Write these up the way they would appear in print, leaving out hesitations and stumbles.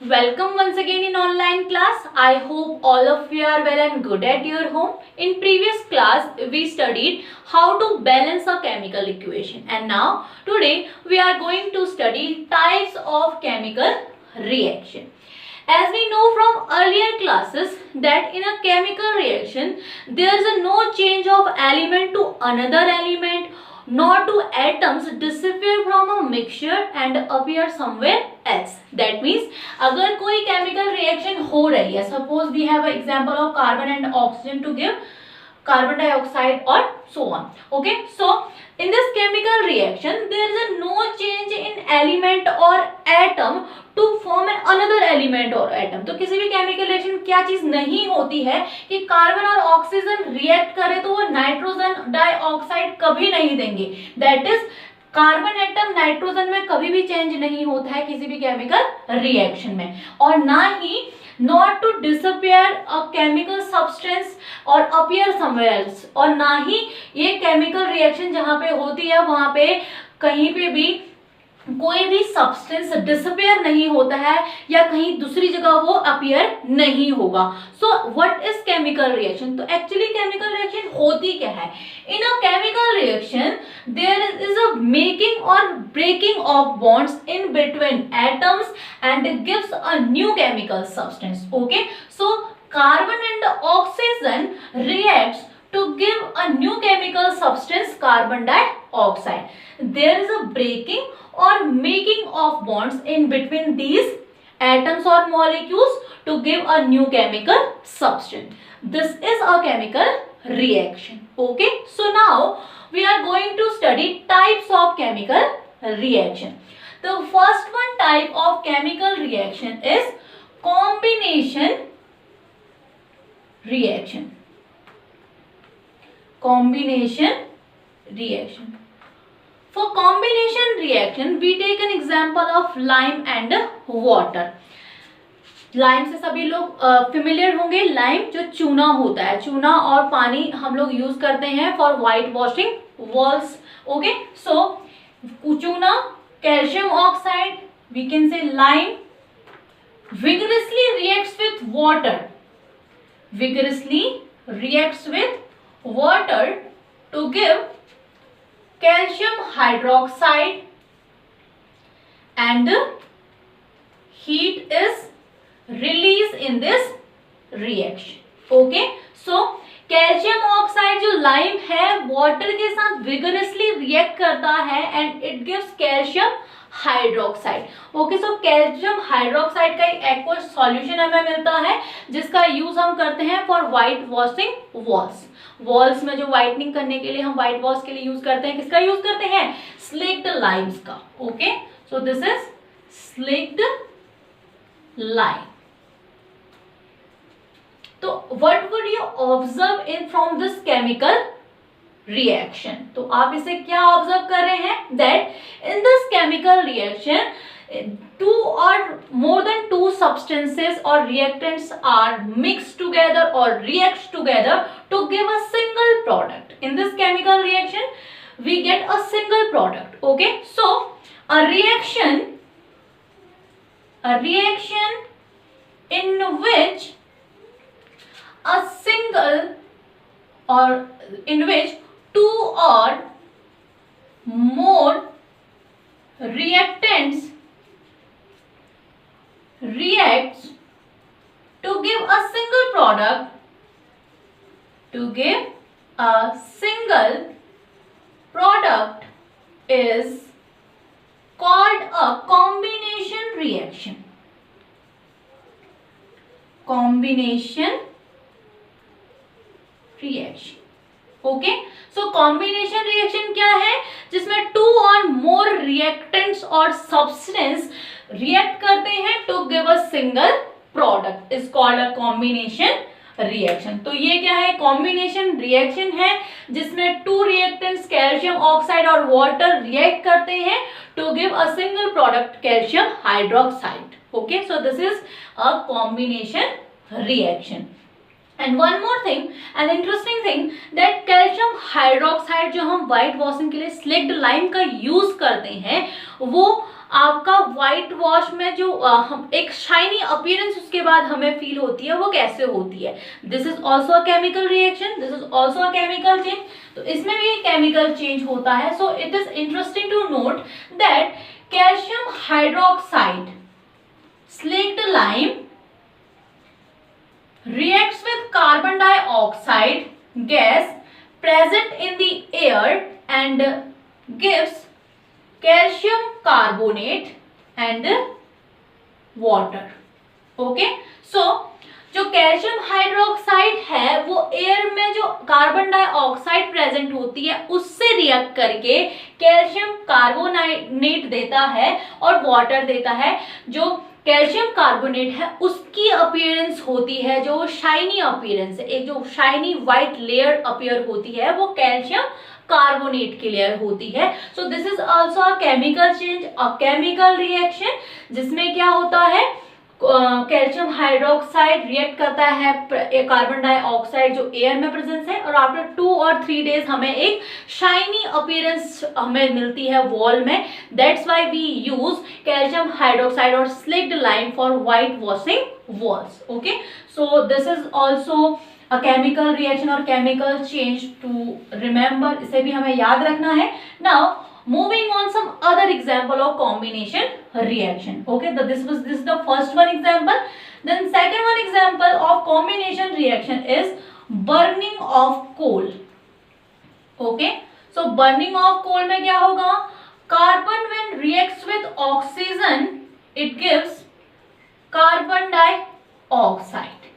Welcome once again in online class. I hope all of you are well and good at your home. In previous class, we studied how to balance a chemical equation, and now today we are going to study types of chemical reaction. As we know from earlier classes that in a chemical reaction there is a no change of element to another element, nor do atoms disappear from a mixture and appear somewhere else. That means अगर कोई chemical reaction हो रही है, suppose we have an example of carbon and oxygen to give carbon dioxide or so on. Okay, so in this chemical reaction there is a no change in element or atom to form an another element or atom. तो किसी भी chemical reaction क्या चीज नहीं होती है कि carbon और ऑक्सीजन रिएक्ट करे तो वो नाइट्रोजन डाइऑक्साइड कभी नहीं देंगे. That is carbon atom nitrogen में कभी भी चेंज नहीं होता है किसी भी केमिकल रिएक्शन में, और ना ही not to disappear a chemical substance और अपियर समवेयर एल्स, और ना ही ये केमिकल रिएक्शन जहां पे होती है वहां पे कहीं पे भी कोई भी सब्सटेंस डिसअपियर नहीं होता है या कहीं दूसरी जगह वो अपीयर नहीं होगा. So what is chemical reaction? तो एक्चुअली केमिकल रिएक्शन होती क्या है? In a chemical reaction there is a making और breaking of bonds in between atoms and gives a new chemical substance. Okay, so carbon and oxygen reacts to give a new chemical substance carbon dioxide. There is a breaking or making of bonds in between these atoms or molecules to give a new chemical substance. This is a chemical reaction. Okay, so now we are going to study types of chemical reaction. The first one type of chemical reaction is combination reaction. Combination reaction. For combination reaction we take an example of lime and water. Lime से सभी लोग familiar होंगे. Lime जो चूना होता है, चूना और पानी हम लोग यूज करते हैं for white washing walls. Okay, so चूना, calcium oxide, we can say lime vigorously reacts with water, vigorously reacts with water to give calcium hydroxide, and heat is released in this reaction. Okay, so calcium oxide जो lime है water के साथ vigorously react करता है and it gives calcium hydroxide. Okay, so calcium hydroxide का एक aqueous solution हमें मिलता है जिसका यूज हम करते हैं for white washing walls. Walls में जो व्हाइटनिंग करने के लिए हम व्हाइट वॉश के लिए यूज करते हैं, किसका यूज करते हैं? स्लिक्ड लाइम्स का. Okay, so this is slaked lime. तो what would you observe in from this chemical reaction? तो आप इसे क्या ऑब्जर्व कर रहे हैं? That in this chemical reaction two or more than two substances or reactants are mixed together or reacts together to give a single product. In this chemical reaction we get a single product. Okay, so a reaction in which a single or in which two or more reactants reacts to give a single product, is called a combination reaction. Combination reaction. Okay, so combination reaction क्या है? जिसमें two और more reactants और substance react करते हैं to give a single product is called a combination reaction. तो ये क्या है? कॉम्बिनेशन रिएक्शन है जिसमें टू रिएक्टेंट्स कैल्शियम ऑक्साइड और वाटर रिएक्ट करते हैं to give a single product calcium hydroxide. Okay, so this is a combination reaction. And one more thing, an interesting thing, that calcium hydroxide जो हम white washing के लिए slaked lime का use करते हैं, वो आपका व्हाइट वॉश में जो एक शाइनी अपीयरेंस उसके बाद हमें फील होती है, वो कैसे होती है? This is also a chemical reaction, this is also a chemical change. तो इसमें भी केमिकल चेंज होता है। So it is interesting to note that calcium hydroxide slaked lime reacts with carbon dioxide gas present in the air and gives calcium carbonate and water. Okay, so जो calcium hydroxide है वो air में जो carbon dioxide present होती है उससे react करके calcium carbonate देता है और वाटर देता है। जो कैल्शियम कार्बोनेट है उसकी अपीयरेंस होती है, जो शाइनी अपीयरेंस है, एक जो शाइनी व्हाइट लेयर अपीयर होती है, वो कैल्शियम कार्बोनेट की लेयर होती है। सो this is also a chemical change, a chemical reaction, जिसमें क्या होता है, कैल्शियम हाइड्रोक्साइड रिएक्ट करता है कार्बन डाइऑक्साइड जो एयर में प्रेजेंस है, और आफ्टर 2 और 3 डेज हमें एक शाइनी अपीयरेंस हमें मिलती है वॉल में। That's why we use calcium hydroxide और slaked lime for white washing walls. Okay, so this is also a chemical reaction और केमिकल चेंज टू रिमेंबर, इसे भी हमें याद रखना है। Now moving on some other example of combination reaction. Okay, this is the first one example. Then second one example of combination reaction is burning of coal. Okay, so burning of coal में क्या होगा, carbon when reacts with oxygen it gives carbon dioxide.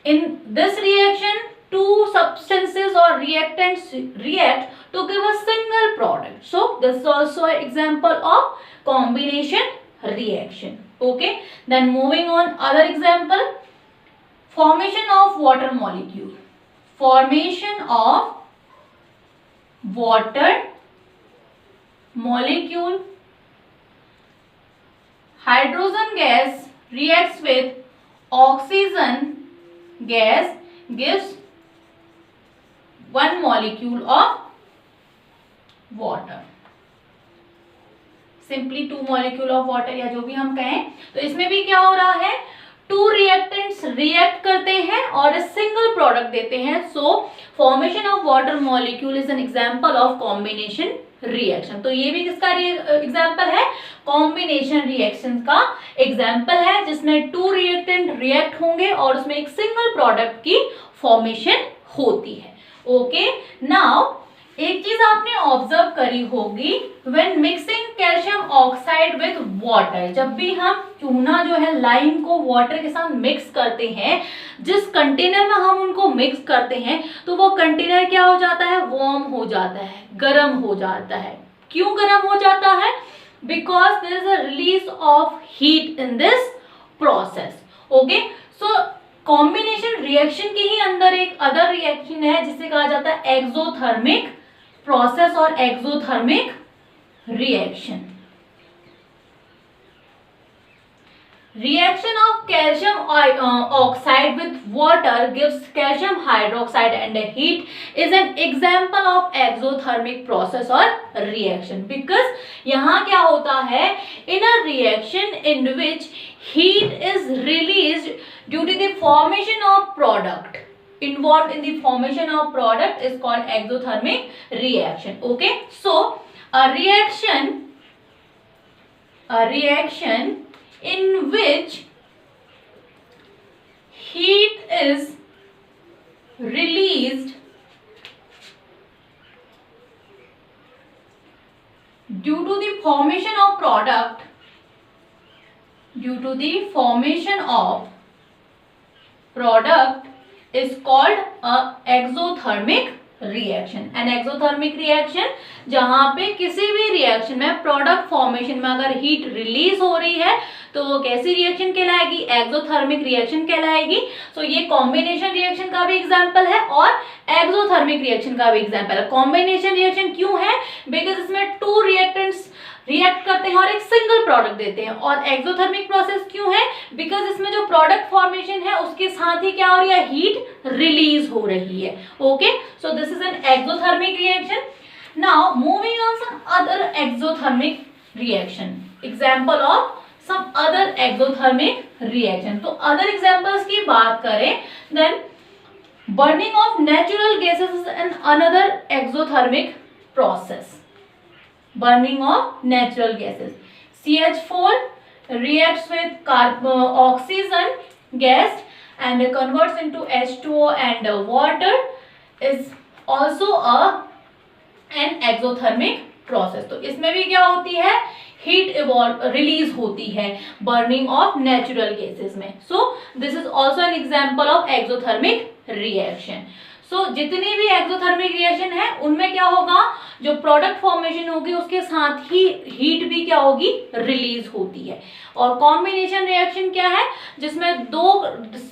In this reaction two substances or reactants react to give a single product. So this is also an example of combination reaction. Okay, then moving on other example, formation of water molecule. Formation of water molecule, hydrogen gas reacts with oxygen gas gives one molecule of water, simply 2 molecule of water, या जो भी हम कहें। तो इसमें भी क्या हो रहा है, 2 रिएक्टेंट्स रिएक्ट करते हैं और सिंगल प्रोडक्ट देते हैं। सो formation of water molecule is an example of combination reaction. तो ये भी किसका एग्जांपल है, कॉम्बिनेशन रिएक्शन का एग्जांपल है, जिसमें 2 रिएक्टेंट रिएक्ट होंगे और उसमें एक सिंगल प्रोडक्ट की फॉर्मेशन होती है। ओके, नाउ एक चीज आपने ऑब्जर्व करी होगी, when mixing calcium oxide with water, जब भी हम चूना जो है लाइम को वाटर के साथ मिक्स करते हैं, जिस कंटेनर में हम उनको मिक्स करते हैं तो वो कंटेनर क्या हो जाता है, वार्म हो जाता है, गर्म हो जाता है। क्यों गर्म हो जाता है, because there is a release of heat in this process. Okay, so combination reaction के ही अंदर एक अदर रिएक्शन है जिसे कहा जाता है एक्सोथर्मिक प्रोसेस और exothermic reaction. Reaction of calcium oxide with water gives calcium hydroxide and heat is an example of exothermic process or reaction, because यहाँ क्या होता है, in a reaction in which heat is released due to the formation of product, involved in the formation of product is called exothermic reaction. Okay, so a reaction in which heat is released due to the formation of product, is called a exothermic reaction. An exothermic reaction जहां पे किसी भी reaction में product formation में अगर heat release हो रही है तो वो कैसी रिएक्शन कहलाएगी, एक्सोथर्मिक रिएक्शन कहलाएगी। सो ये कॉम्बिनेशन रिएक्शन का भी एग्जांपल है और एक्सोथर्मिक रिएक्शन का भी एग्जांपल है। कॉम्बिनेशन रिएक्शन क्यों है, बिकॉज इसमें 2 रिएक्टेंट्स रिएक्ट करते हैं और एक सिंगल प्रोडक्ट देते हैं। और एक्सोथर्मिक प्रोसेस क्यों है? बिकॉज इसमें जो प्रोडक्ट फॉर्मेशन है उसके साथ ही क्या हो रही है, हीट रिलीज हो रही है। Okay, so this is an exothermic reaction. Now moving on some other exothermic reaction, example of some other exothermic reaction. तो अदर एग्जांपल्स की बात करें, then burning of natural gases is another exothermic process. Burning of natural gases, CH4 reacts with oxygen gas and converts into H2O and water, is also an exothermic process. तो इसमें भी क्या होती है, heat release होती है burning of natural gases में। So this is also an example of exothermic reaction. So जितनी भी एक्सोथर्मिक रिएक्शन है उनमें क्या होगा, जो प्रोडक्ट फॉर्मेशन होगी उसके साथ ही हीट भी क्या होगी, रिलीज होती है। और कॉम्बिनेशन रिएक्शन क्या है, जिसमें दो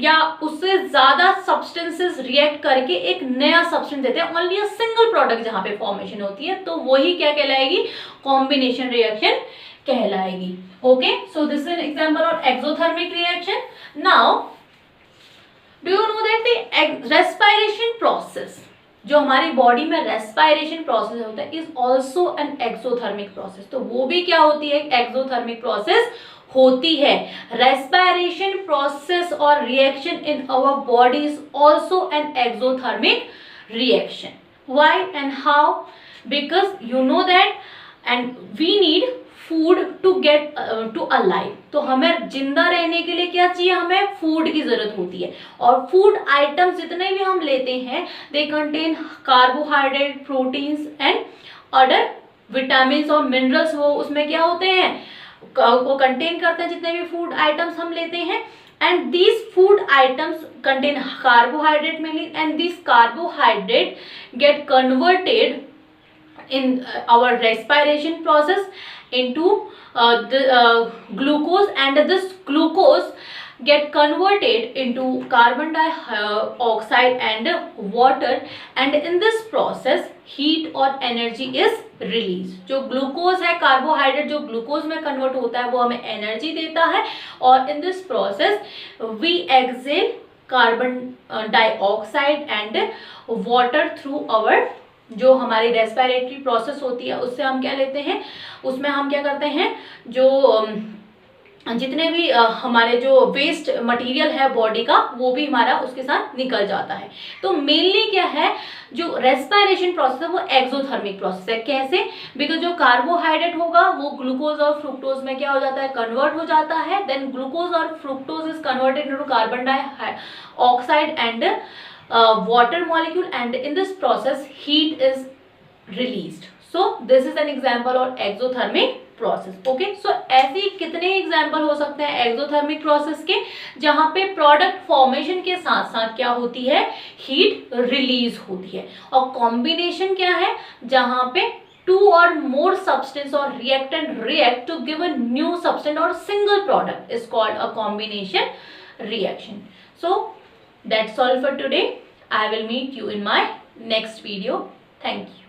या उससे ज्यादा सब्सटेंसेस रिएक्ट करके एक नया सब्सटेंस देते हैं, ओनली अ सिंगल प्रोडक्ट जहां पे फॉर्मेशन होती है, तो वही क्या कहलाएगी, कॉम्बिनेशन रिएक्शन कहलाएगी। Okay, so this is an example of exothermic reaction. Now do you know that the respiration process, जो हमारी बॉडी में रेस्पिरेशन प्रोसेस होता है, is also an exothermic process. तो वो भी क्या होती है, एक्सोथर्मिक प्रोसेस होती है। रेस्पिरेशन प्रोसेस और reaction in our body is also an exothermic reaction. Why and how? Because you know that and we need food to get to alive. तो हमें जिंदा रहने के लिए क्या चाहिए, हमें फूड की जरूरत होती है। और फूड आइटम्स जितने भी हम लेते हैं, they contain carbohydrate, proteins and other vitamin और मिनरल्स, वो उसमें क्या होते हैं, वो कंटेन करते हैं जितने भी फूड आइटम्स हम लेते हैं। And these food items contain carbohydrate mainly, and these carbohydrate get converted in our respiration process into the glucose, and this glucose get converted into carbon dioxide and water, and in this process heat और energy is released. जो glucose है, carbohydrate जो glucose में convert होता है, वो हमें energy देता है। और in this process we expel carbon dioxide and water through our, जो हमारी रेस्पिरेटरी प्रोसेस होती है उससे हम क्या लेते हैं, उसमें हम क्या करते हैं, जो जितने भी हमारे जो वेस्ट मटेरियल है बॉडी का, वो भी हमारा उसके साथ निकल जाता है। तो मेनली क्या है, जो रेस्पिरेशन प्रोसेस है वो एक्सोथर्मिक प्रोसेस है। कैसे? बिकॉज जो कार्बोहाइड्रेट होगा वो ग्लूकोज और फ्रुक्टोज में क्या हो जाता है, कन्वर्ट हो जाता है। देन ग्लूकोज और fructose is converted into carbon dioxide and water molecule, and in this process heat is released. So this is an example of exothermic process. Okay, so ऐसी कितने एग्जाम्पल हो सकते हैं एक्सोथर्मिक प्रोसेस के, जहां पे product formation के साथ साथ क्या होती है, हीट रिलीज होती है। और कॉम्बिनेशन क्या है, जहां पे two or more substance or reactant react to give a new substance or single product is called a combination reaction. So that's all for today. I will meet you in my next video. Thank you.